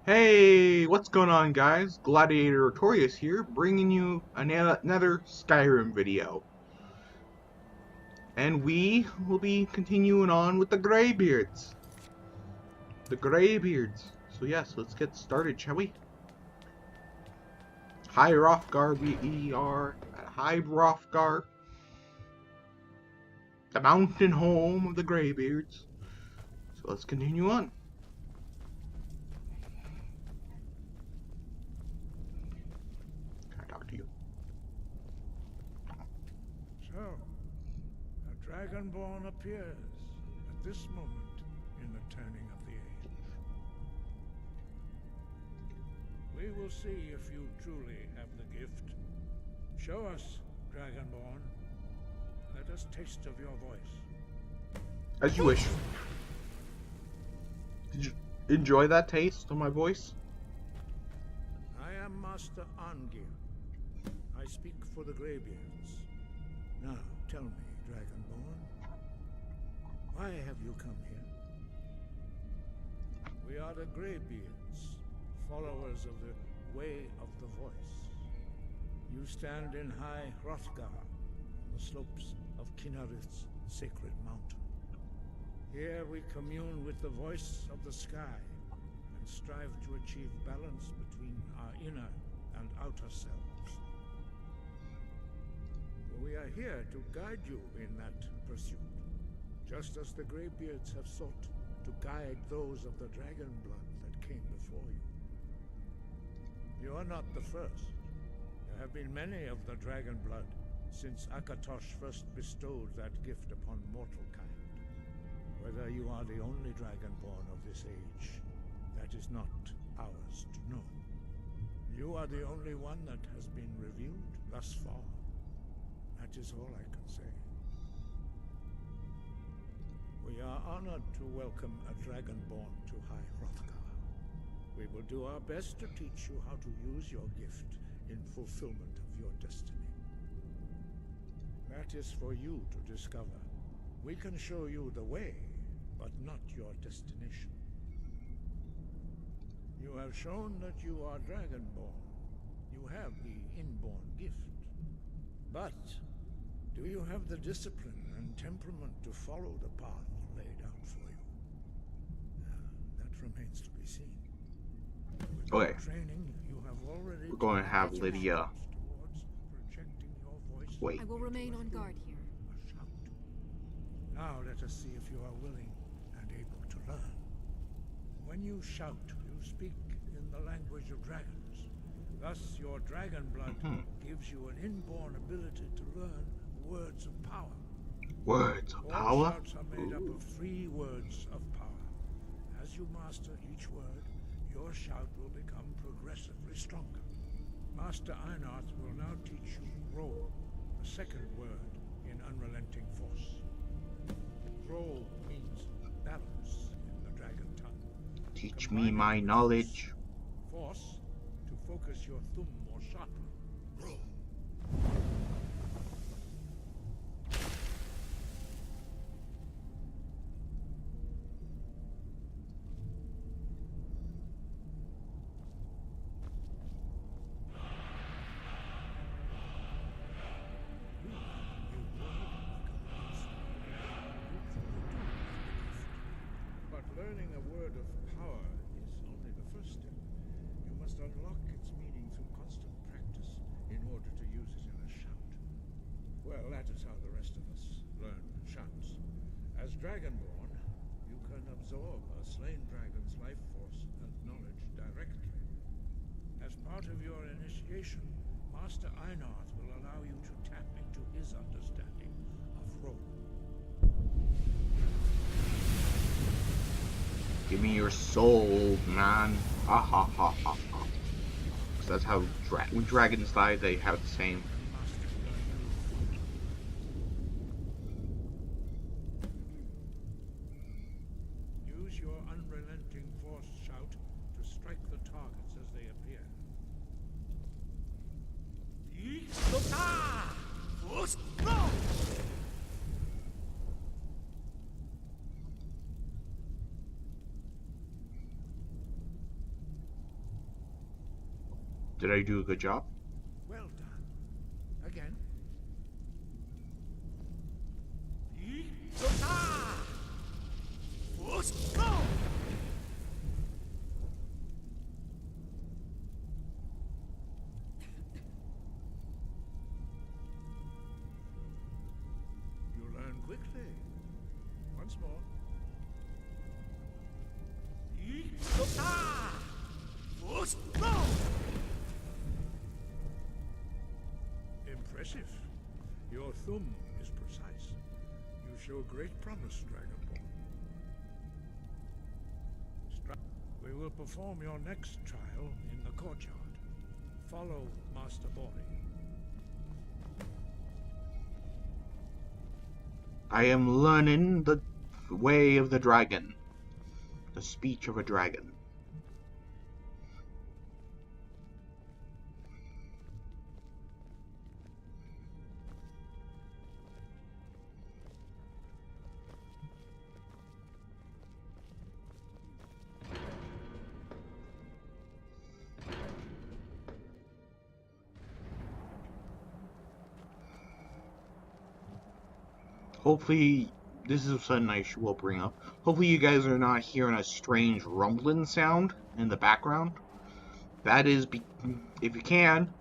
Hey, what's going on, guys? Gladiator Artorias here, bringing you another Skyrim video. And we will be continuing on with the Greybeards. The Greybeards. So yes, let's get started, shall we? High Hrothgar, we are at High Hrothgar, the mountain home of the Greybeards. So let's continue on. Can I talk to you? So, a dragonborn appears at this moment in the turning of the age. We will see if you truly have the gift. Show us, dragonborn. Let us taste of your voice. As you wish. Did you enjoy that taste of my voice? I am Master Angir. I speak for the Greybeards. Now, tell me, dragonborn, why have you come here? We are the Greybeards, followers of the Way of the Voice. You stand in High Hrothgar, on the slopes of Kinnarith's sacred mountain. Here we commune with the voice of the sky and strive to achieve balance between our inner and outer selves. We are here to guide you in that pursuit, just as the Greybeards have sought to guide those of the dragon blood that came before you. You are not the first. There have been many of the dragon blood since Akatosh first bestowed that gift upon mortal kind. Whether you are the only dragonborn of this age, that is not ours to know. You are the only one that has been revealed thus far. That is all I can say. We are honored to welcome a dragonborn to High Hrothgar. We will do our best to teach you how to use your gift in fulfillment of your destiny. That is for you to discover. We can show you the way, but not your destination. You have shown that you are dragonborn. You have the inborn gift. But do you have the discipline and temperament to follow the path laid out for you? That remains to be seen. With Okay. training, you have already We're going to have Lydia. towards projecting your voice. Wait. I will remain on guard here. A shout. Now let us see if you are willing and able to learn. When you shout, you speak in the language of dragons. Thus, your dragon blood gives you an inborn ability to learn words of power. Words of All power? shouts are made up of 3 words of power. As you master each word, your shout will become progressively stronger. Master Einarth will now teach you roll, the second word in unrelenting force. Roll means balance in the dragon tongue. Teach Combine me it my with knowledge. Force to focus your thumb more sharply. Roll. But learning a word of power is only the first step. You must unlock its meaning through constant practice in order to use it in a shout. Well, that is how the rest of us learn shouts. As Dragonborn, you can absorb a slain dragon's life force and knowledge directly. As part of your initiation, Master Einarth will allow you to tap into his understanding of role. Give me your soul, man. Ha ha ha ha ha. 'Cause that's how when dragons die, they have the same. Use your unrelenting force shout to strike the targets as they appear. Did I do a good job? Well done. Again. You learn quickly. Once more. Impressive. Your thumb is precise. You show great promise, Dragonborn. We will perform your next trial in the courtyard. Follow Master Bori. I am learning the way of the dragon. The speech of a dragon. Hopefully, this is something I will bring up. Hopefully you guys are not hearing a strange rumbling sound in the background. That is, if you can,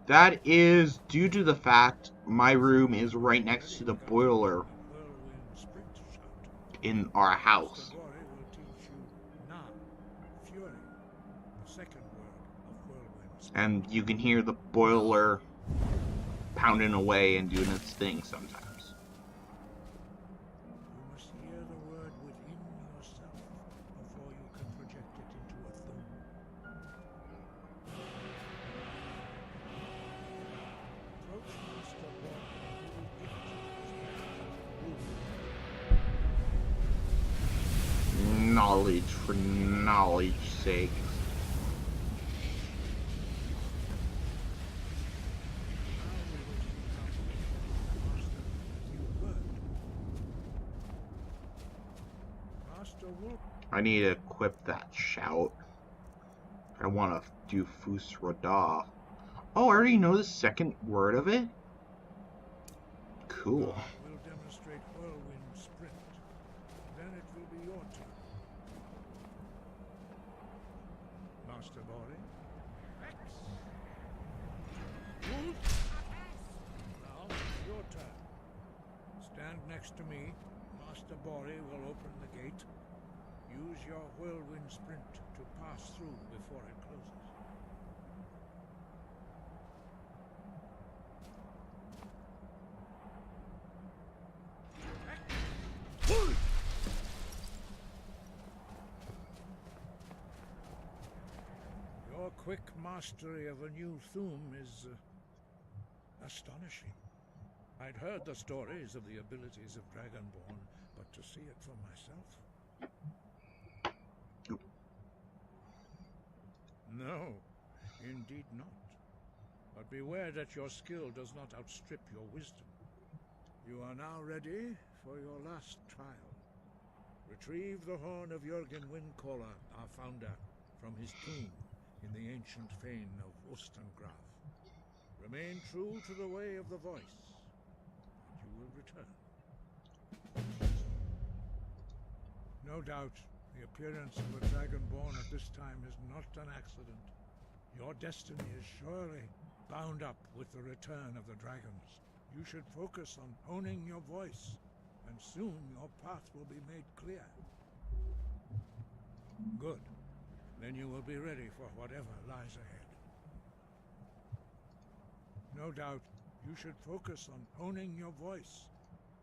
that is due to the fact my room is right next to the boiler in our house. And you can hear the boiler pounding away and doing its thing sometimes. You must hear the word within yourself before you can project it into a thumb. Approach Master Bori, who will gift Knowledge for knowledge's sake. I need to equip that shout. I want to do Fus Rodah. Oh, I already know the second word of it? Cool. We'll demonstrate whirlwind sprint. Then it will be your turn. Master Bori. Now, your turn. Stand next to me. Master Bori will open the gate. Use your whirlwind sprint to pass through before it closes. Your quick mastery of a new thum is astonishing. I'd heard the stories of the abilities of Dragonborn, but to see it for myself... No, indeed not. But beware that your skill does not outstrip your wisdom. You are now ready for your last trial. Retrieve the horn of Jürgen Windcaller, our founder, from his tomb in the ancient fane of Ustengrav. Remain true to the way of the voice, and you will return. No doubt, the appearance of a Dragonborn at this time is not an accident. Your destiny is surely bound up with the return of the dragons. You should focus on honing your voice, and soon your path will be made clear. Good. Then you will be ready for whatever lies ahead. No doubt, you should focus on honing your voice.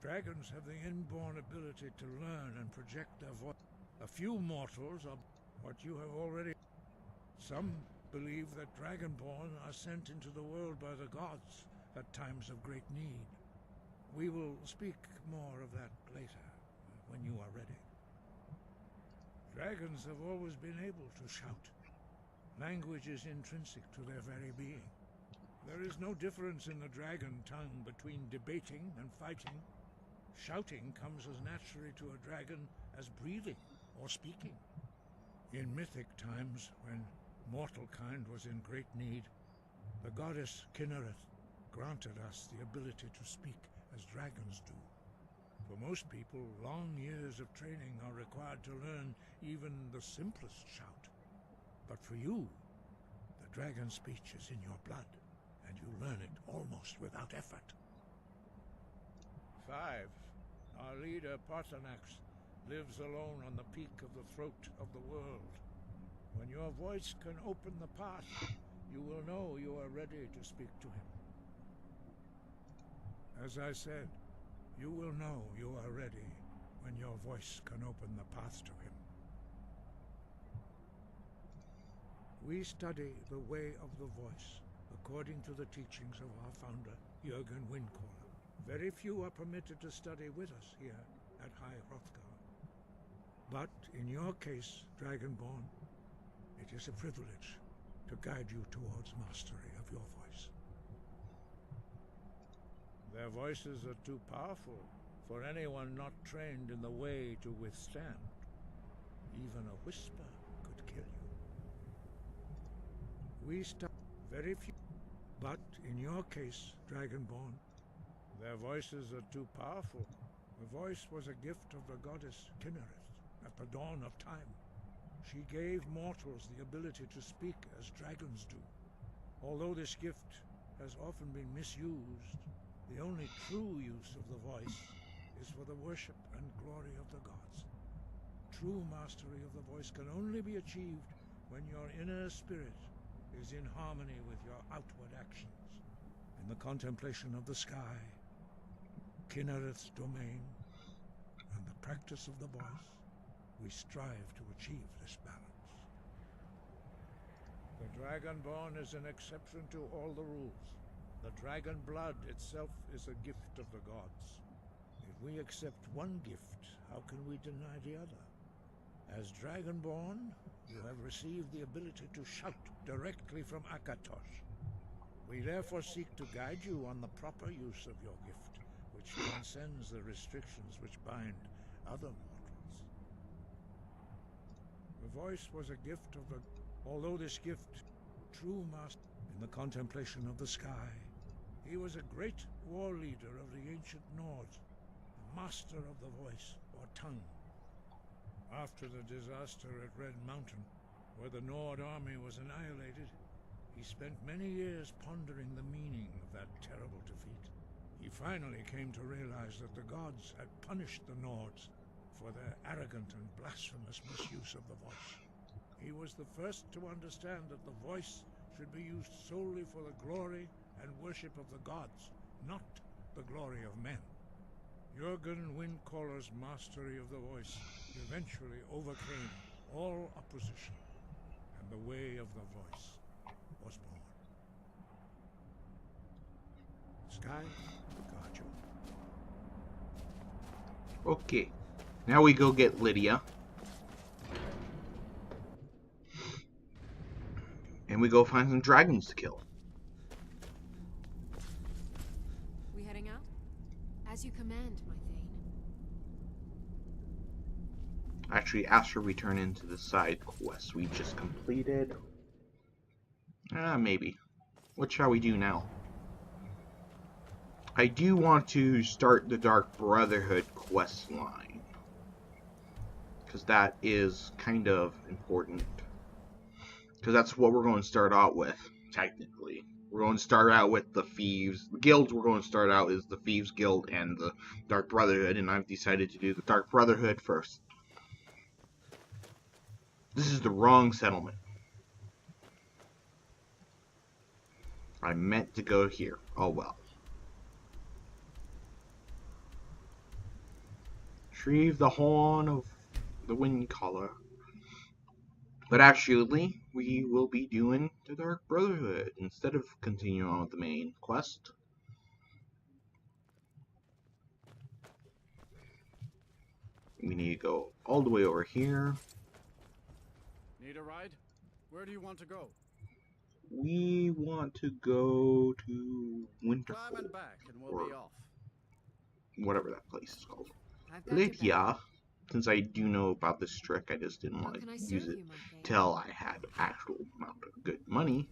Dragons have the inborn ability to learn and project their voice. A few mortals are what you have already... Some believe that Dragonborn are sent into the world by the gods at times of great need. We will speak more of that later, when you are ready. Dragons have always been able to shout. Language is intrinsic to their very being. There is no difference in the dragon tongue between debating and fighting. Shouting comes as naturally to a dragon as breathing or speaking. In mythic times, when mortal kind was in great need, The goddess Kinnereth granted us the ability to speak as dragons do. For most people, long years of training are required to learn even the simplest shout. But for you, the dragon speech is in your blood, and you learn it almost without effort. 5. Our leader, Parthenax, lives alone on the peak of the throat of the world. When your voice can open the path, you will know you are ready to speak to him. As I said, you will know you are ready when your voice can open the path to him. We study the way of the voice according to the teachings of our founder, Jürgen Windcaller. Very few are permitted to study with us here at High Hrothgar. But in your case, Dragonborn, it is a privilege to guide you towards mastery of your voice. Their voices are too powerful for anyone not trained in the way to withstand. Even a whisper could kill you. We study very few, but in your case, Dragonborn, their voices are too powerful. The voice was a gift of the goddess Kinnereth at the dawn of time. She gave mortals the ability to speak as dragons do. Although this gift has often been misused, the only true use of the voice is for the worship and glory of the gods. True mastery of the voice can only be achieved when your inner spirit is in harmony with your outward actions. In the contemplation of the sky, Kinnereth's domain, and the practice of the voice, we strive to achieve this balance. The Dragonborn is an exception to all the rules. The dragon blood itself is a gift of the gods. If we accept one gift, how can we deny the other? As Dragonborn, you have received the ability to shout directly from Akatosh. We therefore seek to guide you on the proper use of your gift, which transcends the restrictions which bind other mortals. The voice was a gift of the... Although this gift, true master, in the contemplation of the sky, he was a great war leader of the ancient Nords, the master of the voice, or tongue. After the disaster at Red Mountain, where the Nord army was annihilated, he spent many years pondering the meaning of that terrible defeat. He finally came to realize that the gods had punished the Nords for their arrogant and blasphemous misuse of the voice. He was the first to understand that the voice should be used solely for the glory and worship of the gods, not the glory of men. Jürgen Windcaller's mastery of the voice eventually overcame all opposition, and the way of the voice was born. Sky, guard you. Okay, now we go get Lydia. And we go find some dragons to kill. We heading out? As you command, my Thane. Actually, after we turn into the side quest we just completed. Maybe. What shall we do now? I do want to start the Dark Brotherhood quest line, because that is kind of important. Because that's what we're going to start out with, technically. We're going to start out with the Thieves. The guilds we're going to start out is the Thieves Guild and the Dark Brotherhood, and I've decided to do the Dark Brotherhood first. This is the wrong settlement. I meant to go here. Oh well. Retrieve the horn of the Windcaller. But actually, we will be doing the Dark Brotherhood instead of continuing on with the main quest. We need to go all the way over here. Need a ride? Where do you want to go? We want to go to Winterhold. Climb and back and we'll be off. Whatever that place is called. I've got your back. Lydia, since I do know about this trick, I just didn't How want can I to serve use it you, my Thane? till I had actual amount of good money.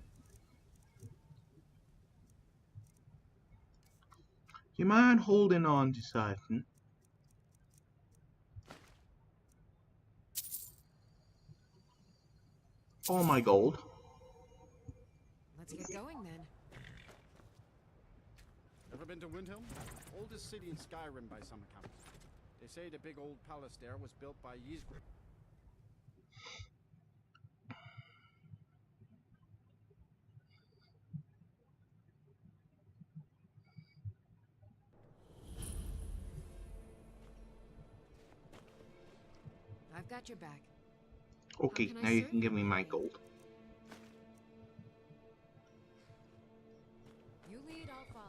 You mind holding on to something? All my gold. Let's get going then. Ever been to Windhelm? Oldest city in Skyrim by some accounts. They say the big old palace there was built by Ysgrim. I've got your back. Okay, can I now you serve can give me you, my lady? gold. You lead, I'll follow.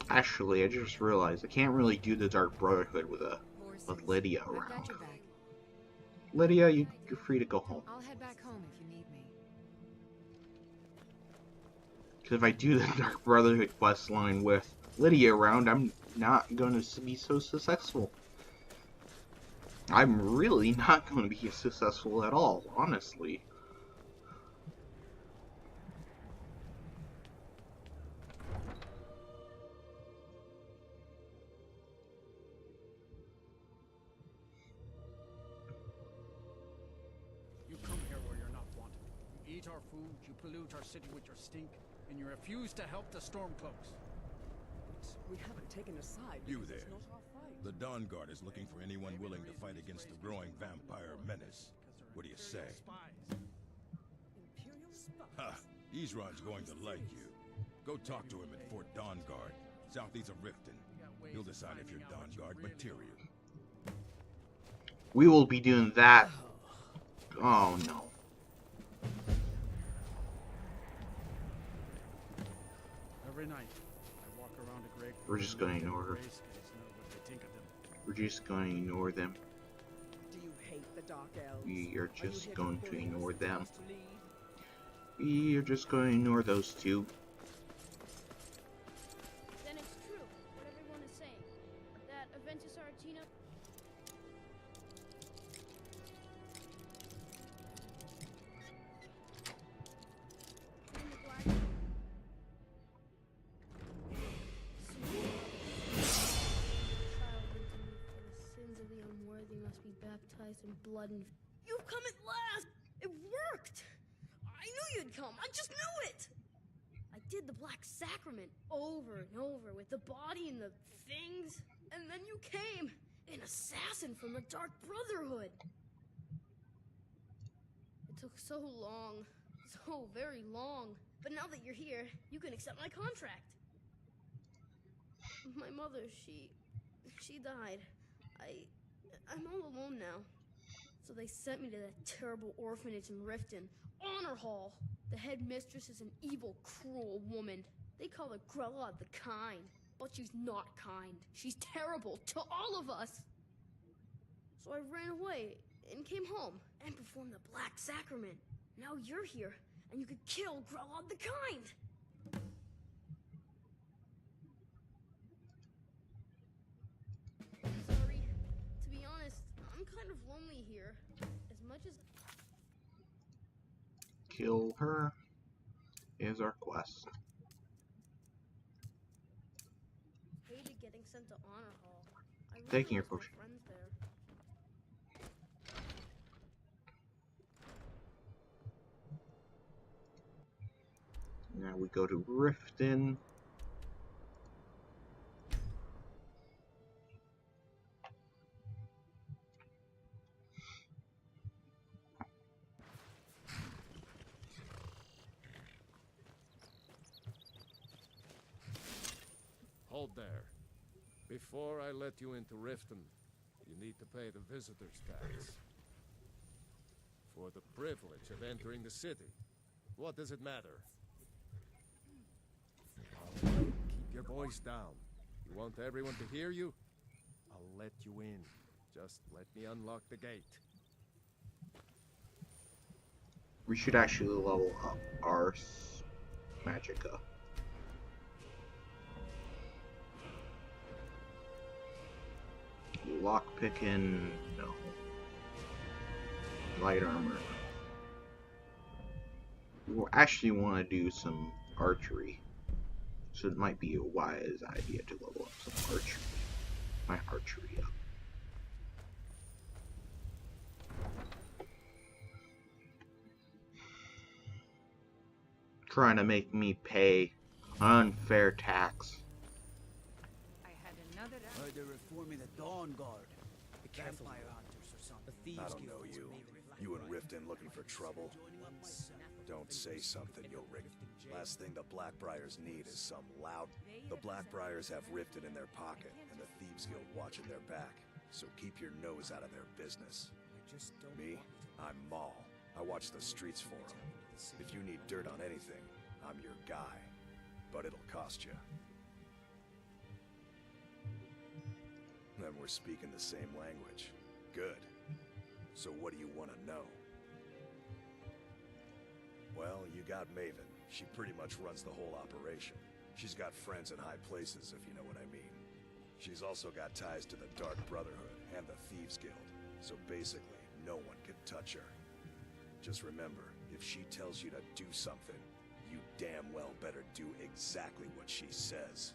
Actually, I just realized I can't really do the Dark Brotherhood with Horses. Lydia I've got around. your back. Lydia, you're free to go home. I'll head back home if you need me. Because if I do the Dark Brotherhood quest line with Lydia around, I'm not going to be so successful. I'm really not going to be successful at all, honestly. You come here where you're not wanted. You eat our food, you pollute our city with your stink, and you refuse to help the Stormcloaks. We haven't taken a side. You because there. it's not our fight. The Dawn Guard is looking for anyone willing to fight against the growing vampire menace. What do you say? Imperial spies. Ha! Isran's going to like you. Go talk to him at Fort Dawn Guard, southeast of Riften. He'll decide if you're Dawn Guard material. We will be doing that. Oh no. Every night, I walk around a great. We're just going to ignore her. We're just going to ignore them. Do you hate the Dark Elves? We are Are you just here going pull to us ignore as them. us to lead? We are just going to ignore those two. Then it's true, what everyone is saying. That Aventus Artina... and the Black... Child into me, for the sins of the unworthy must be baptized in blood and... You've come at last! It worked! I knew you'd come, I just knew it! I did the Black Sacrament over and over with the body and the things, and then you came, an assassin from the Dark Brotherhood. It took so long, so very long, but now that you're here, you can accept my contract. My mother, she died. I'm all alone now. So they sent me to that terrible orphanage in Riften, Honor Hall. The headmistress is an evil, cruel woman. They call her Grella the Kind, but she's not kind. She's terrible to all of us. So I ran away and came home and performed the Black Sacrament. Now you're here, and you could kill Grella the Kind. Sorry. To be honest, I'm kind of lonely here. As much as... Kill her is our quest. hated getting sent to Honor Hall. I really Taking your miss my potion. friends there. Now we go to Riften. Hold there. Before I let you into Riften, you need to pay the visitor's tax. For the privilege of entering the city. What does it matter? Keep your voice down. You want everyone to hear you? I'll let you in. Just let me unlock the gate. We should actually level up our Magicka. Lockpicking, no. Light armor. We actually want to do some archery. So it might be a wise idea to level up some archery. My archery up. Trying to make me pay unfair tax. I had another. Heard they're reforming the Dawn Guard. The vampire hunters or something. The thieves I don't know you. You and Riften looking for trouble? Don't say something, you'll rig. Last thing the Blackbriars need is some loud... The Blackbriars have Riften in their pocket, and the Thieves Guild watching their back. So keep your nose out of their business. Me? I'm Maul. I watch the streets for them. If you need dirt on anything, I'm your guy. But it'll cost you. Then we're speaking the same language. Good. So what do you want to know? Well, you got Maven. She pretty much runs the whole operation. She's got friends in high places, if you know what I mean. She's also got ties to the Dark Brotherhood and the Thieves Guild. So basically, no one can touch her. Just remember, if she tells you to do something, you damn well better do exactly what she says.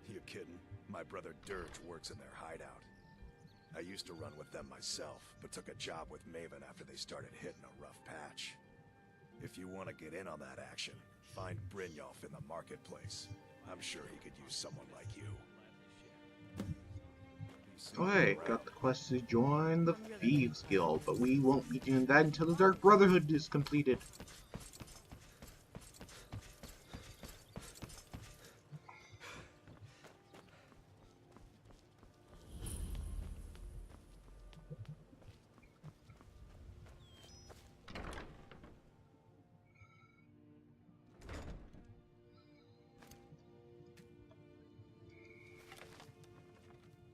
You kidding? My brother Dirge works in their hideout. I used to run with them myself, but took a job with Maven after they started hitting a rough patch. If you want to get in on that action, find Brynjolf in the marketplace. I'm sure he could use someone like you. Oh hey, got the quest to join the Thieves Guild, but we won't be doing that until the Dark Brotherhood is completed.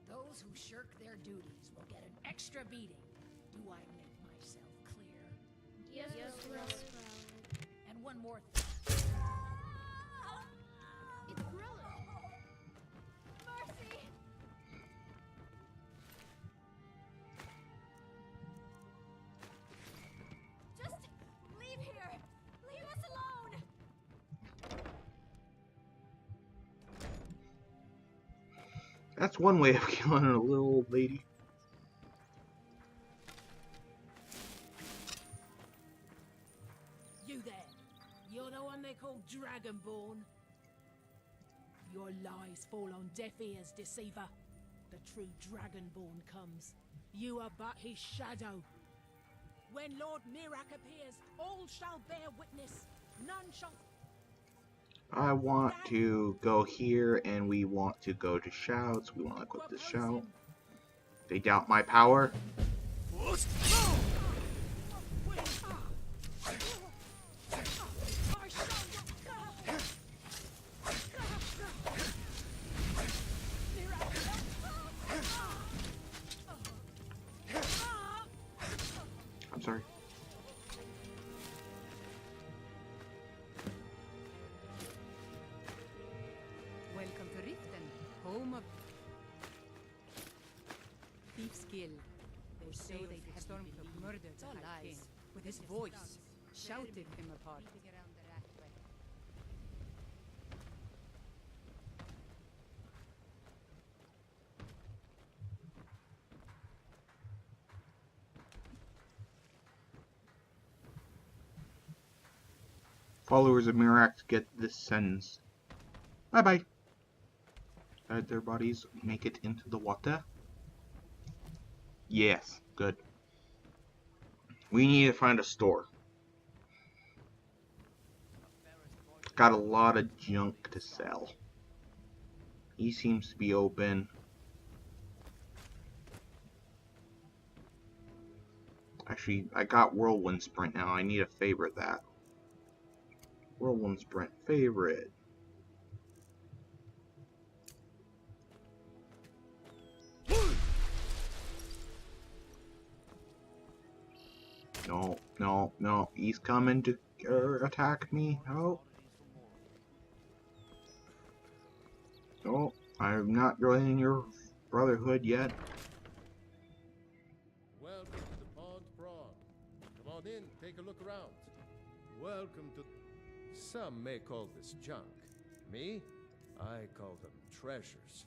Those who shirk their duties will get an extra beating. Do I make myself clear? Yes, Brother. And one more thing. It's Brother. Mercy! Just leave here! Leave us alone! That's one way of killing a little old lady. You there. You're the one they call Dragonborn. Your lies fall on deaf ears, deceiver. The true Dragonborn comes. You are but his shadow. When Lord Mirak appears, all shall bear witness. None shall... I want to go here, and we want to go to shouts. We want to equip this shout. They doubt my power. I'm sorry. Welcome to Riften, home of Thieves Guild. They say they Stormcloak murdered the High King. With his voice, shouted him apart. Followers of Mirak get this sentence. Bye bye. Did their bodies make it into the water? Yes, good. We need to find a store. Got a lot of junk to sell. He seems to be open. Actually, I got Whirlwind Sprint now. I need to favorite that. Whirlwind Sprint favorite. No, no, no. He's coming to attack me. Oh. No, I'm not joining your brotherhood yet. Welcome to the Pond Prawn. Come on in, take a look around. Welcome to... Some may call this junk. Me? I call them treasures.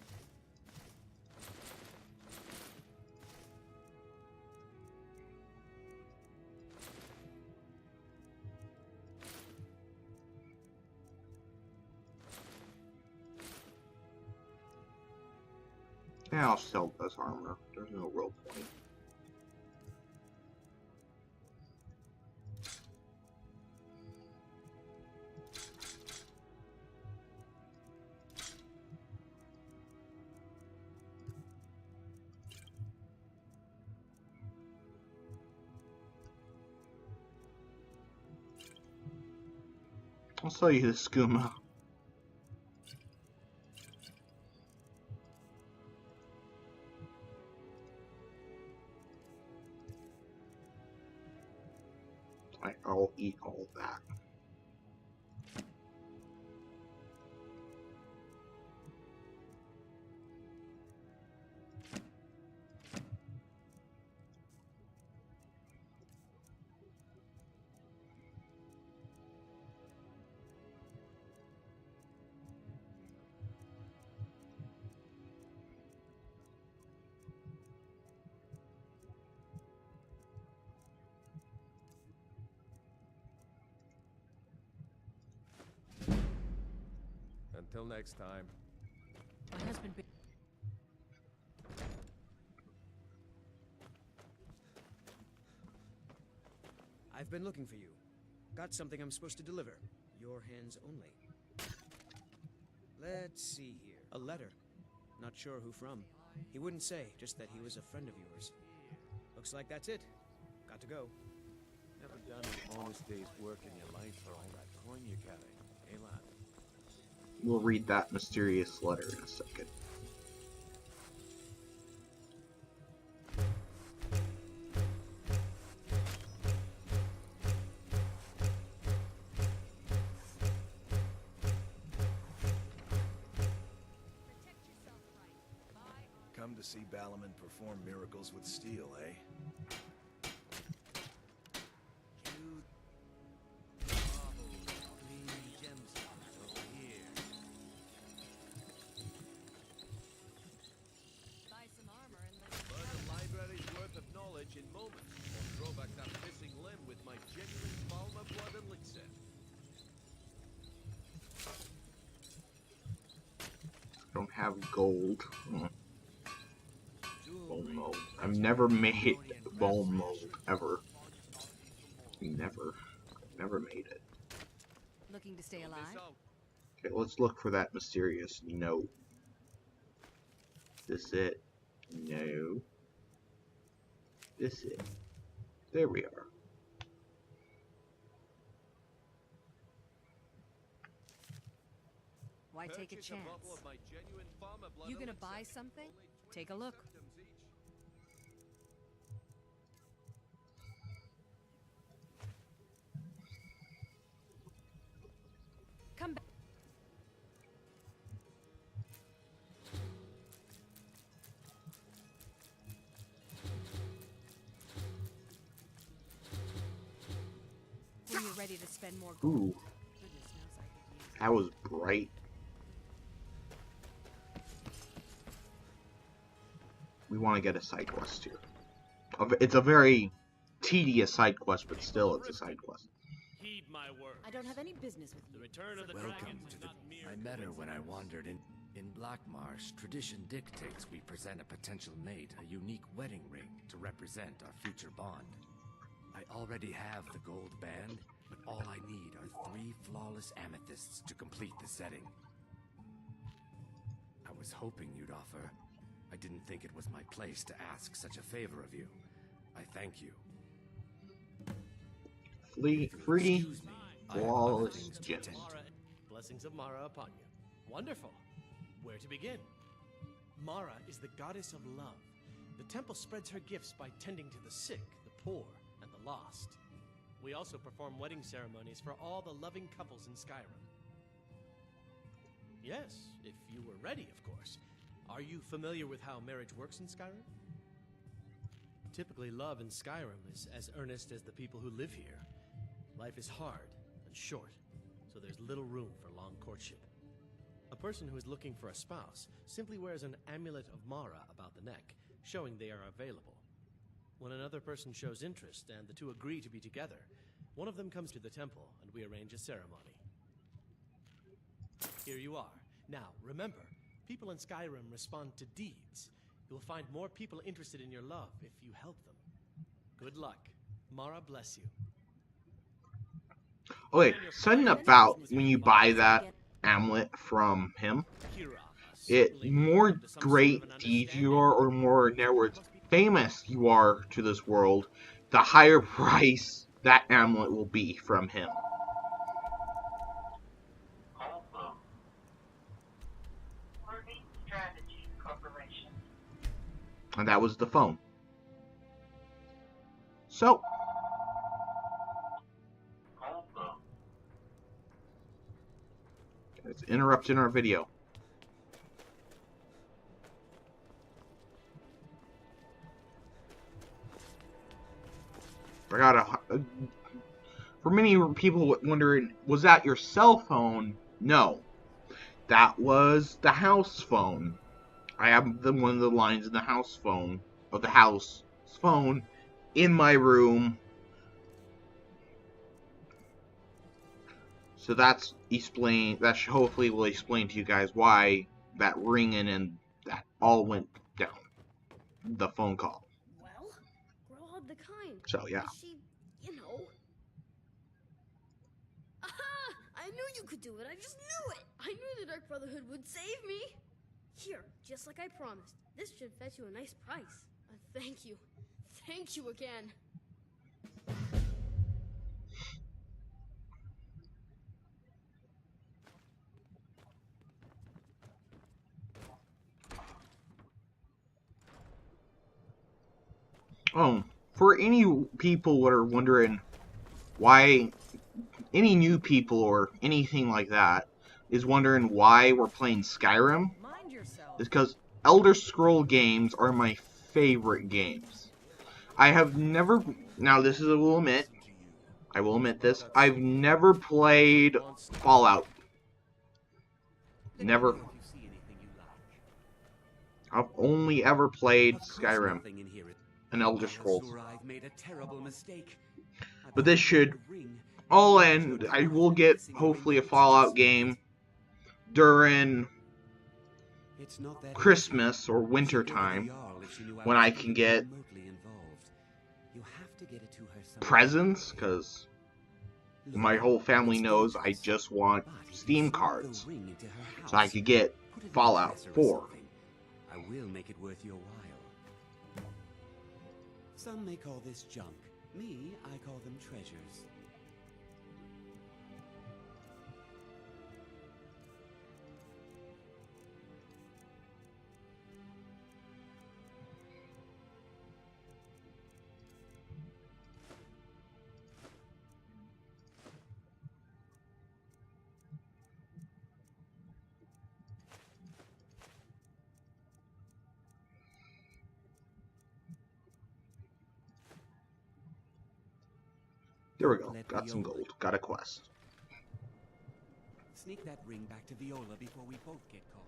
Yeah, I'll sell this armor. There's no real point. I'll sell you the skooma. I'll eat all that. Until next time. My husband. I've been looking for you. Got something I'm supposed to deliver. Your hands only. Let's see here. A letter. Not sure who from. He wouldn't say, just that he was a friend of yours. Looks like that's it. Got to go. Never done an honest day's work in your life for all that coin you carry. Hey, lad. We'll read that mysterious letter in a second. Come to see Balaman perform miracles with steel, eh? In moments, or throw back that missing limb with my genuine Balma blood elixir. Don't have gold. Bone mold. I've never made bone mold ever. Never made it. Looking to stay alive? Okay, let's look for that mysterious note. Is this it? No. This is it. There we are. Why take a chance? You gonna buy something? Take a look. Come back. When you're ready to spend more gold. Ooh. That was bright. We want to get a side quest here. It's a very tedious side quest, but still it's a side quest. Heed my word. I don't have any business with you. The return of the Welcome dragon to was the... not mere I met her when I coincidence. wandered in Blackmarsh. Tradition dictates we present a potential mate a unique wedding ring to represent our future bond. I already have the gold band, but all I need are 3 flawless amethysts to complete the setting. I was hoping you'd offer. I didn't think it was my place to ask such a favor of you. I thank you. Fruity, flawless gems. Mara, blessings of Mara upon you. Wonderful. Where to begin? Mara is the goddess of love. The temple spreads her gifts by tending to the sick, the poor, and the lost. We also perform wedding ceremonies for all the loving couples in Skyrim. Yes, if you were ready, of course. Are you familiar with how marriage works in Skyrim? Typically, love in Skyrim is as earnest as the people who live here. Life is hard and short, so there's little room for long courtship. A person who is looking for a spouse simply wears an amulet of Mara about the neck, showing they are available. When another person shows interest and the two agree to be together, one of them comes to the temple and we arrange a ceremony. Here you are. Now, remember, people in Skyrim respond to deeds. You'll find more people interested in your love if you help them. Good luck. Mara bless you. Okay, something about when you buy that amulet from him, it more great deeds you are, or more, in other words, famous you are to this world, the higher price that amulet will be from him. And that was the phone. So, it's interrupting our video. I got for many people wondering, was that your cell phone? No, that was the house phone. I have one of the lines in the house phone, of the house phone, in my room. So that's explain. That hopefully will explain to you guys why that ringing and that all went down. The phone call. Well, we're all the kind. So yeah. She, you know. Aha! I knew you could do it. I just knew it. I knew the Dark Brotherhood would save me. Here, just like I promised. This should fetch you a nice price. Thank you. Thank you again. For any people that are wondering why, any new people or anything like that is wondering why we're playing Skyrim, is because Elder Scroll games are my favorite games. I have never, now this is I will admit this, I've never played Fallout. Never. I've only ever played Skyrim and Elder Scrolls. But this should all end. I will get hopefully a Fallout game during Christmas or winter time when I can get presents, because my whole family knows I just want Steam cards so I could get Fallout 4. I will make it worth your while. Some may call this junk. Me, I call them treasures. There we go. Got some gold. Got a quest. Sneak that ring back to Viola before we both get caught.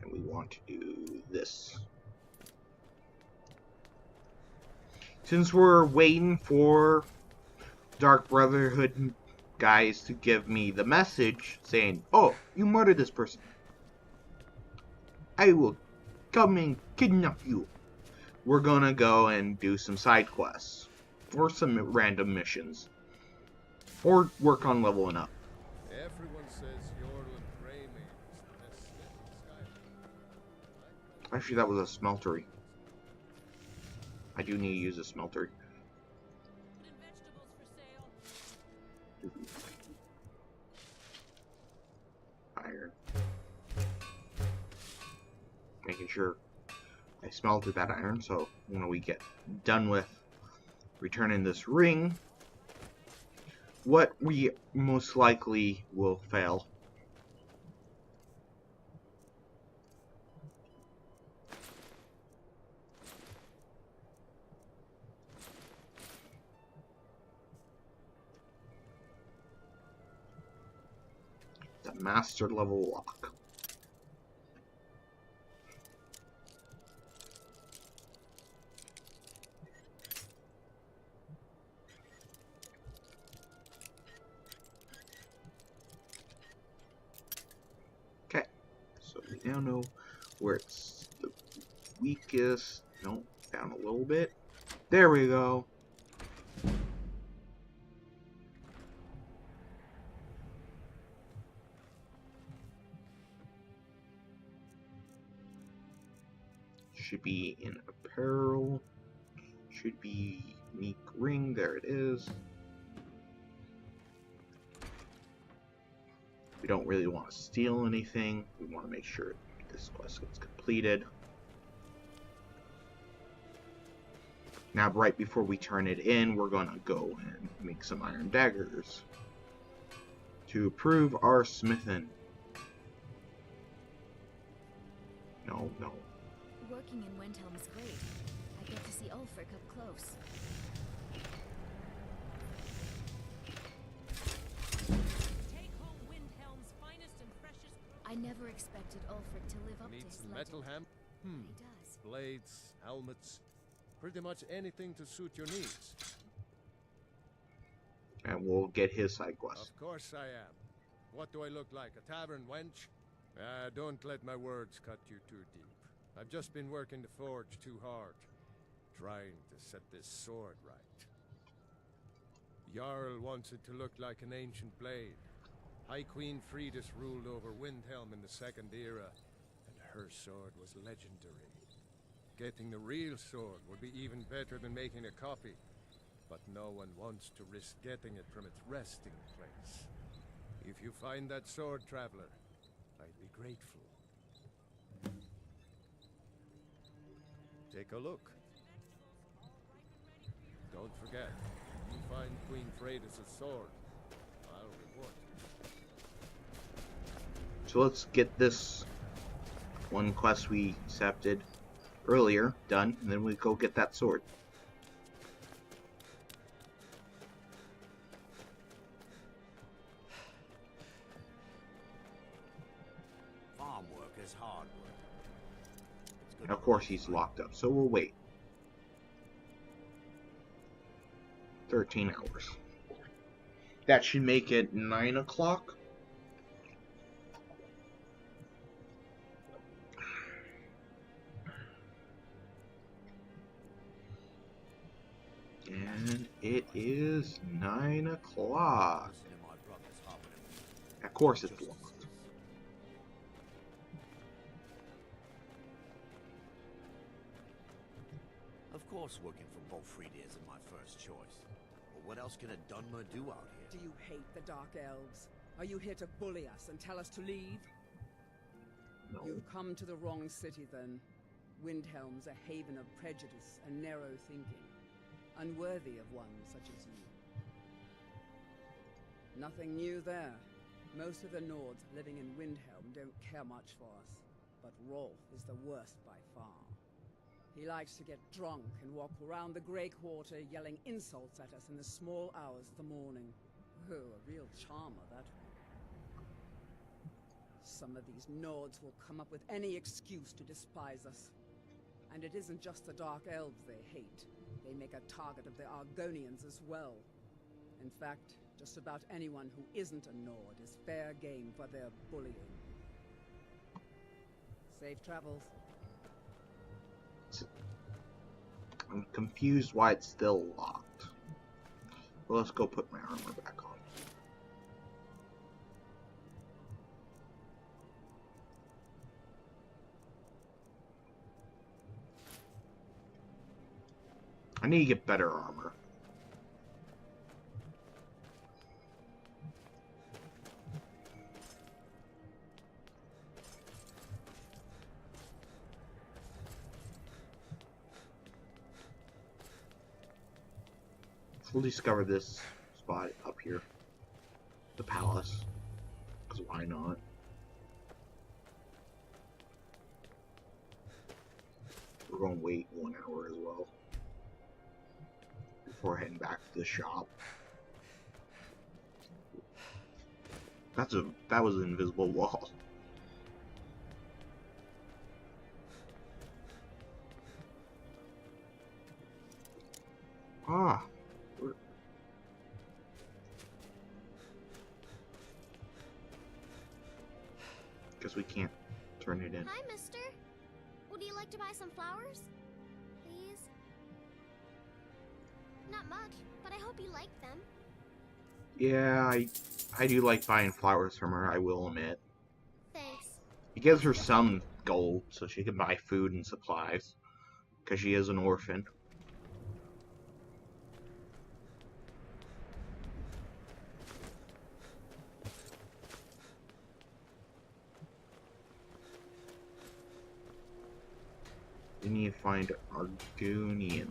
And we want to do this. Since we're waiting for Dark Brotherhood guys to give me the message saying, "Oh, you murdered this person. I will come and kidnap you." We're gonna go and do some side quests. Or some random missions. Or work on leveling up. Everyone says you're the gray man is the best smith in Skyrim. Actually, that was a smeltery. I do need to use a smeltery. Iron. Making sure I smelted that iron, so when we get done with returning this ring, what we most likely will fail. Master level lock. Okay, so we now know where it's the weakest. No, down a little bit. There we go. Should be in apparel. Should be unique ring. There it is. We don't really want to steal anything. We want to make sure this quest gets completed. Now, right before we turn it in, we're going to go and make some iron daggers to prove our smithing. No. Working in Windhelm is great. I get to see Ulfric up close. Take home Windhelm's finest and freshest. I never expected Ulfric to live up Need to his some legend. metal ham? He does. Blades, helmets, pretty much anything to suit your needs. And we'll get his side quest. Of course I am. What do I look like, a tavern wench? Don't let my words cut you too deep. I've just been working the forge too hard, trying to set this sword right. Jarl wants it to look like an ancient blade. High Queen Fridis ruled over Windhelm in the Second Era, and her sword was legendary. Getting the real sword would be even better than making a copy, but no one wants to risk getting it from its resting place. If you find that sword, traveler, I'd be grateful. Take a look. Don't forget, if you find Queen Freydis' sword, I'll reward you. So let's get this one quest we accepted earlier done, and then we go get that sword. Farm work is hard work. And of course he's locked up, so we'll wait. 13 hours. That should make it 9 o'clock. And it is 9 o'clock. Of course it's locked. Of course, working for Bolfrida isn't my first choice. But what else can a Dunmer do out here? Do you hate the Dark Elves? Are you here to bully us and tell us to leave? No. You've come to the wrong city, then. Windhelm's a haven of prejudice and narrow thinking, unworthy of one such as you. Nothing new there. Most of the Nords living in Windhelm don't care much for us, but Rolf is the worst by far. He likes to get drunk and walk around the Grey Quarter yelling insults at us in the small hours of the morning. Oh, a real charmer, that one. Some of these Nords will come up with any excuse to despise us. And it isn't just the Dark Elves they hate. They make a target of the Argonians as well. In fact, just about anyone who isn't a Nord is fair game for their bullying. Safe travels. I'm confused why it's still locked. Well, let's go put my armor back on. I need to get better armor. We'll discover this spot up here. The palace. Because why not? We're going to wait 1 hour as well. Before heading back to the shop. That was an invisible wall. Ah. Guess we can't turn it in. Hi, mister. Would you like to buy some flowers? Please? Not much, but I hope you like them. Yeah, I do like buying flowers from her, I will admit. Thanks. It gives her some gold so she can buy food and supplies, because she is an orphan. We need to find Argonian.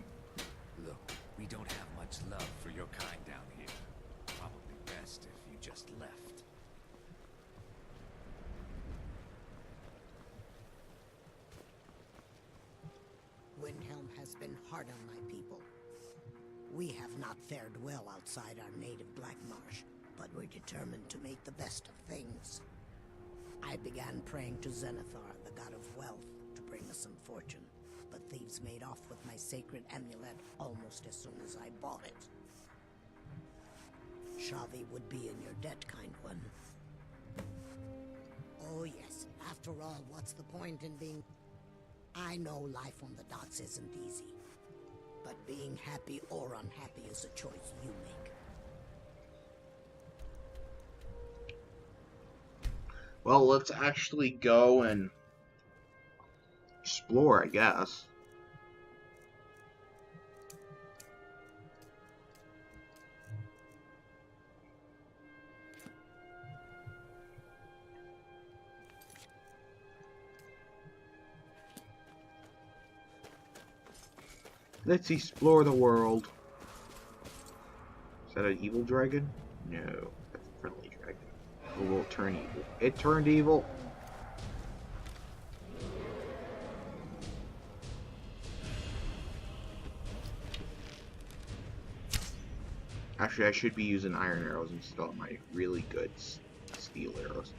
Look, we don't have much love for your kind down here. Probably best if you just left. Windhelm has been hard on my people. We have not fared well outside our native Black Marsh, but we're determined to make the best of things. I began praying to Zenithar, the god of wealth, to bring us some fortune, but thieves made off with my sacred amulet almost as soon as I bought it. Shavi would be in your debt, kind one. Oh yes, after all, what's the point in being... I know life on the docks isn't easy, but being happy or unhappy is a choice you make. Well, let's actually go and explore, I guess. Let's explore the world. Is that an evil dragon? No, that's a friendly dragon. It will turn evil. It turned evil. Actually, I should be using iron arrows instead of my really good steel arrows.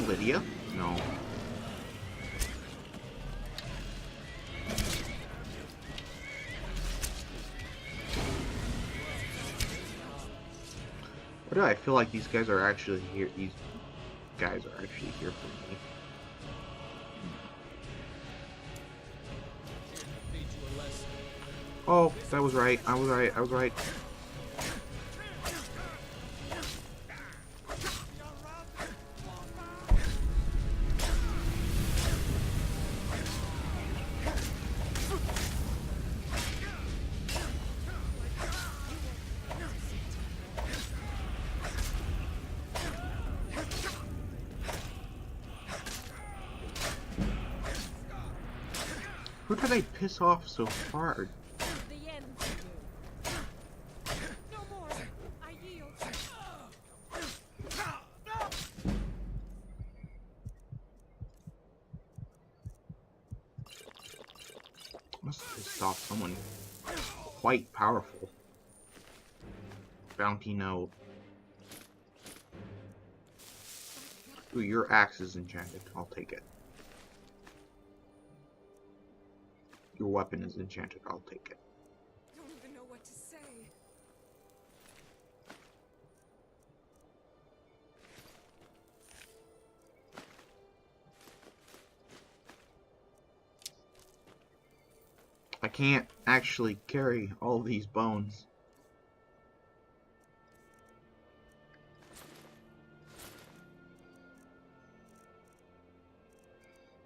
Lydia? No. What do I feel like these guys are actually here? These guys are actually here for me. Oh, that was right. I was right. I was right. Who did I piss off so hard? The end to do. No more. I yield. Must have pissed off someone quite powerful. Bounty note. Ooh, your axe is enchanted. I'll take it. Your weapon is enchanted. I'll take it. can't actually carry all these bones.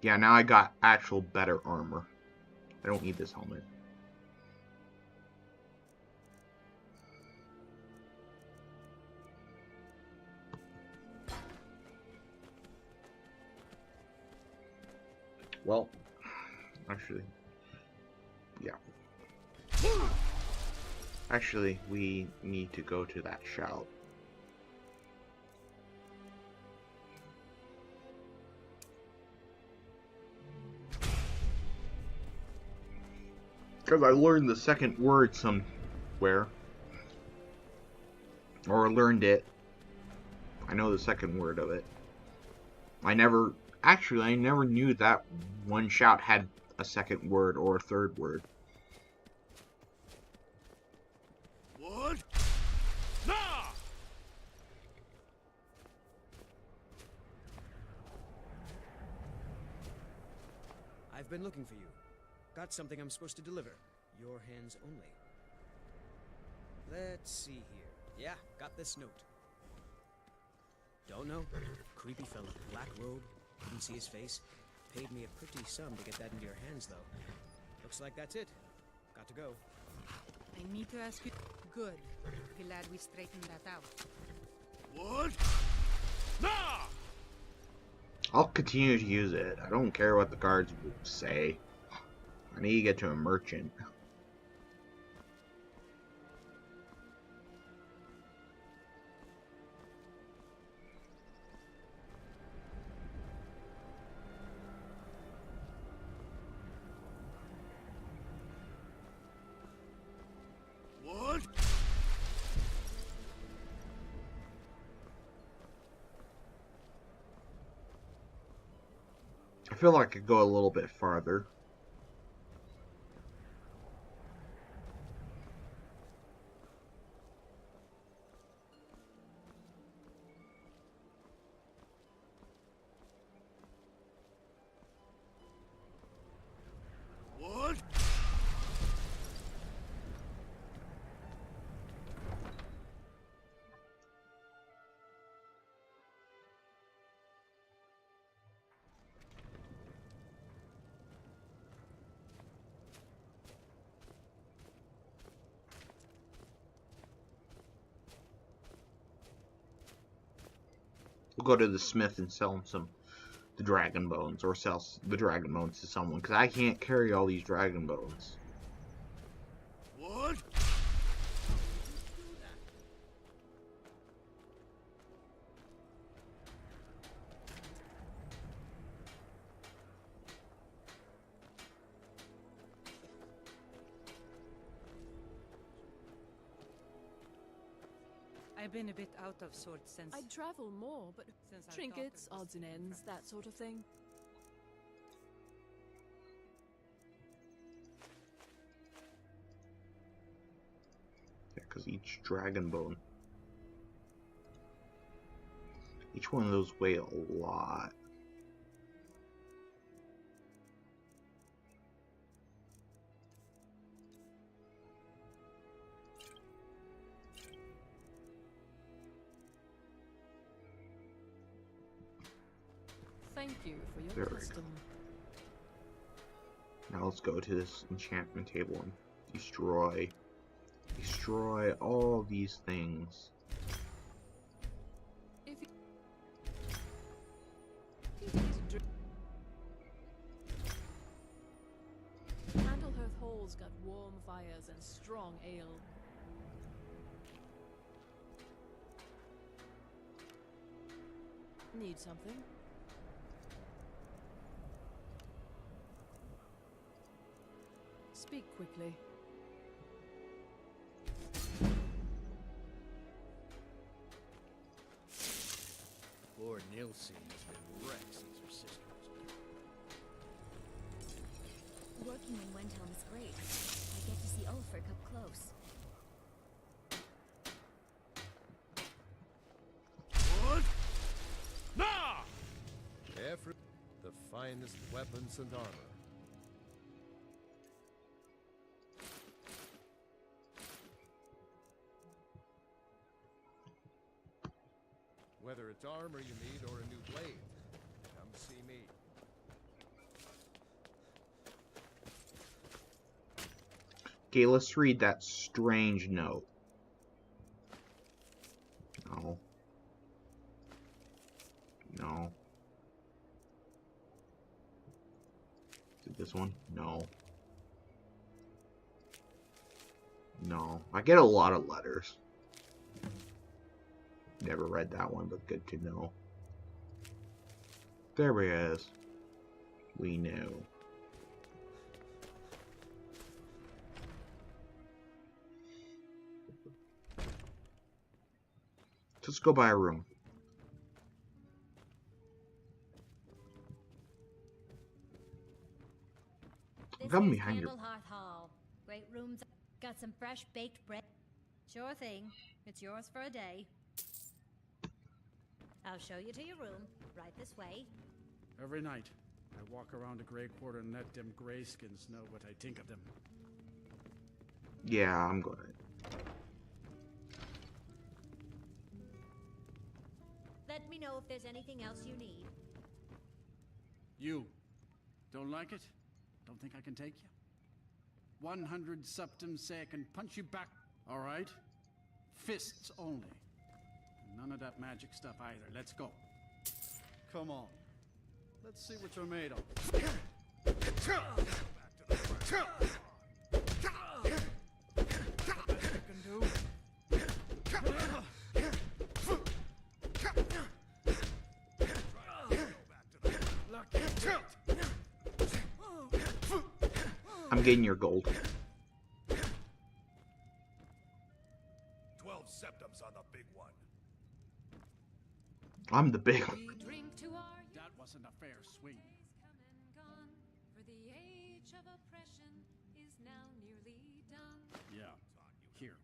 Yeah, now I got actual better armor. I don't need this helmet. Well, actually, yeah. Actually, we need to go to that shout. Because I learned the second word somewhere. Or learned it. I know the second word of it. I never knew that one shout had a second word or a third word. What? Nah! I've been looking for you. Got something I'm supposed to deliver. Your hands only. Let's see here. Yeah, got this note. Don't know. Creepy fella. Black robe. Couldn't see his face. Paid me a pretty sum to get that into your hands, though. Looks like that's it. Got to go. I need to ask you... Good. Glad we straightened that out. What? Nah! I'll continue to use it. I don't care what the guards say. I need to get to a merchant. What? I feel like I could go a little bit farther. What? We'll go to the smith and sell him the dragon bones, or sell the dragon bones to someone, because I can't carry all these dragon bones. What? I've been a bit out of sorts since... I'd travel more, but Since our trinkets, daughter was odds and ends, that sort of thing. Yeah, because each dragon bone, each one of those weigh a lot. Thank you for There your we go. custom. Now let's go to this enchantment table and destroy all these things. If you need to drink. Candlehearth Hall's got warm fires and strong ale. Need something? Speak quickly. Lord Nilsson has been wrecked since her sister was killed. Working in Wendhelm is great. I get to see Ulfric up close. What? Nah! The finest weapons and armor. Whether it's armor you need or a new blade, come see me. Okay, let's read that strange note. No. No. Is it this one? No. No. I get a lot of letters. Never read that one, but good to know. There he is. We knew. Let's go buy a room. Come behind your... Hearth Hall. Great rooms. Got some fresh baked bread. Sure thing. It's yours for a day. I'll show you to your room. Right this way. Every night, I walk around the Grey Quarter and let them grayskins know what I think of them. Yeah, I'm going. Let me know if there's anything else you need. You. Don't like it? Don't think I can take you? 100 septum say I can punch you back. All right? Fists only. None of that magic stuff either. Let's go. Come on. Let's see what you're made of. I'm getting your gold. 12 septums on the big one. I'm the big one. That wasn't a fair swing. For the age of oppression is now nearly done. Yeah. Here.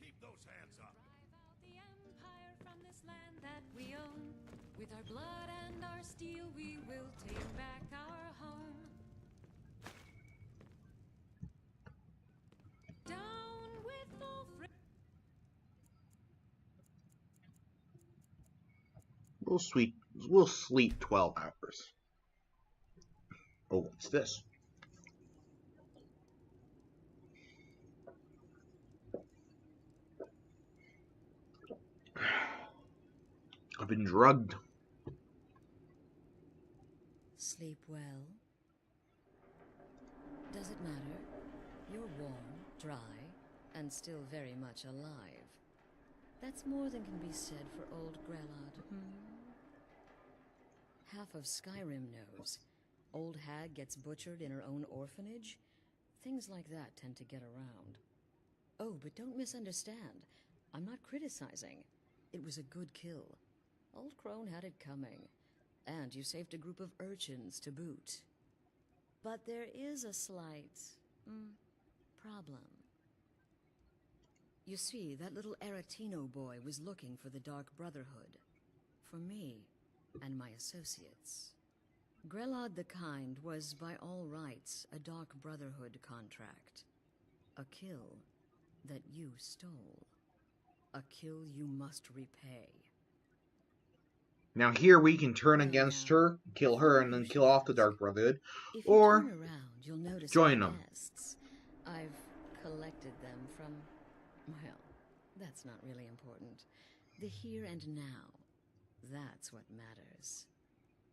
Keep those hands up. Drive out the empire from this land that we own. With our blood and our steel, we will take back our home. Down with all We'll sleep 12 hours. Oh, what's this? I've been drugged. Sleep well? Does it matter? You're warm, dry, and still very much alive. That's more than can be said for old Grelod. Half of Skyrim knows. Old hag gets butchered in her own orphanage. Things like that tend to get around. Oh, but don't misunderstand. I'm not criticizing. It was a good kill. Old Crone had it coming. And you saved a group of urchins to boot. But there is a slight... problem. You see, that little Aretino boy was looking for the Dark Brotherhood. For me and my associates. Grelod the Kind was, by all rights, a Dark Brotherhood contract. A kill that you stole. A kill you must repay. Now here we can turn against her, kill her, and then kill off the Dark Brotherhood, or turn around, you'll notice join my them. guests. I've collected them from, well, that's not really important. The here and now. That's what matters.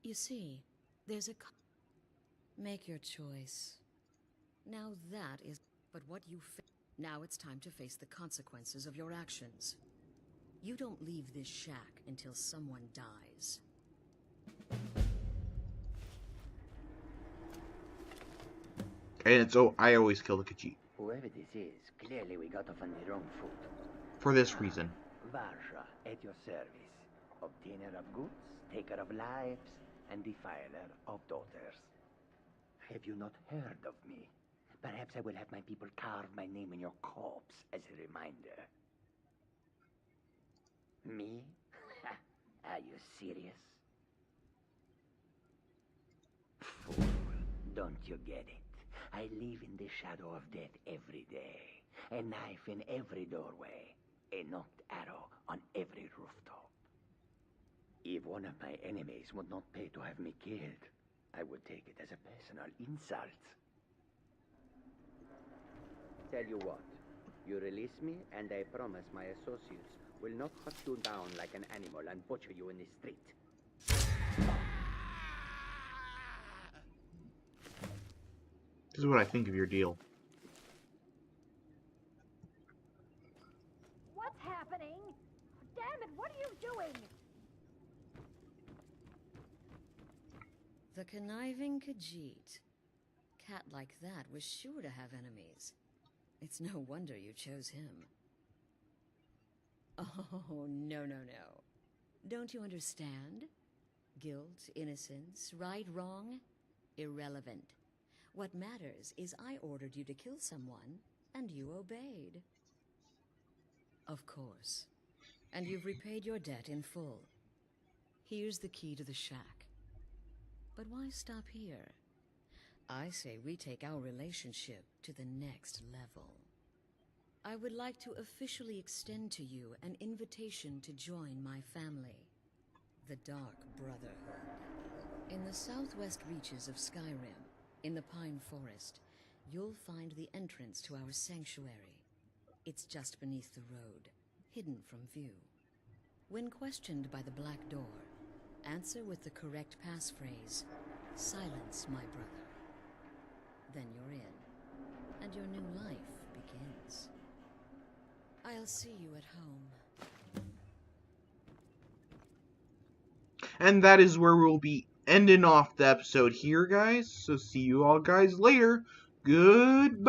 You see, there's a... Make your choice. Now that is... But what you... Now it's time to face the consequences of your actions. You don't leave this shack until someone dies. And so I always kill the Khajiit. Whoever this is, clearly we got off on the wrong foot. For this reason. Varja, at your service. Obtainer of goods, taker of lives, and defiler of daughters. Have you not heard of me? Perhaps I will have my people carve my name in your corpse as a reminder. Me? Are you serious? Fool, don't you get it? I live in the shadow of death every day. A knife in every doorway. A knocked arrow on every rooftop. If one of my enemies would not pay to have me killed, I would take it as a personal insult. Tell you what, you release me, and I promise my associates will not hunt you down like an animal and butcher you in the street. This is what I think of your deal. What's happening? Damn it, what are you doing? The conniving Khajiit. Cat like that was sure to have enemies. It's no wonder you chose him. Oh, no, no, no. Don't you understand? Guilt, innocence, right, wrong, irrelevant. What matters is I ordered you to kill someone, and you obeyed. Of course. And you've repaid your debt in full. Here's the key to the shack. But why stop here? I say we take our relationship to the next level. I would like to officially extend to you an invitation to join my family, the Dark Brotherhood. In the southwest reaches of Skyrim, in the Pine Forest, you'll find the entrance to our sanctuary. It's just beneath the road, hidden from view. When questioned by the Black Door, answer with the correct passphrase, "Silence, my brother." Then you're in, and your new life begins. I'll see you at home. And that is where we'll be ending off the episode here, guys. So see you all guys later. Goodbye.